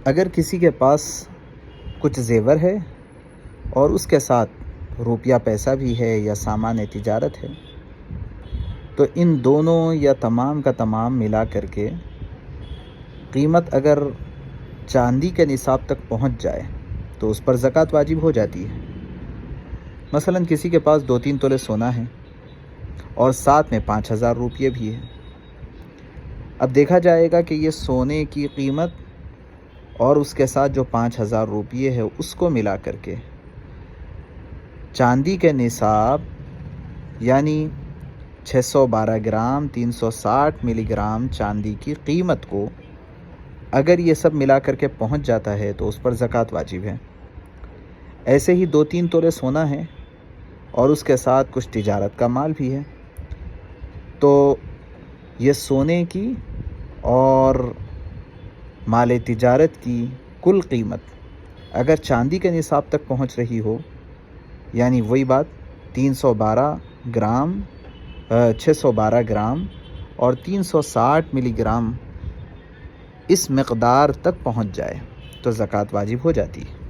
اگر کسی کے پاس کچھ زیور ہے اور اس کے ساتھ روپیہ پیسہ بھی ہے یا سامان تجارت ہے، تو ان دونوں یا تمام کا تمام ملا کر کے قیمت اگر چاندی کے نصاب تک پہنچ جائے تو اس پر زکوٰۃ واجب ہو جاتی ہے۔ مثلا کسی کے پاس 2-3 تولے سونا ہے اور ساتھ میں 5,000 روپیے بھی ہے۔ اب دیکھا جائے گا کہ یہ سونے کی قیمت اور اس کے ساتھ جو 5,000 روپیے ہے اس کو ملا کر کے چاندی کے نصاب یعنی 612 گرام 360 ملی گرام چاندی کی قیمت کو اگر یہ سب ملا کر کے پہنچ جاتا ہے تو اس پر زکوٰۃ واجب ہے۔ ایسے ہی 2-3 تولے سونا ہے اور اس کے ساتھ کچھ تجارت کا مال بھی ہے، تو یہ سونے کی اور مال تجارت کی کل قیمت اگر چاندی کے نصاب تک پہنچ رہی ہو، یعنی وہی بات 612 گرام اور 360 ملی گرام اس مقدار تک پہنچ جائے تو زکوٰۃ واجب ہو جاتی ہے۔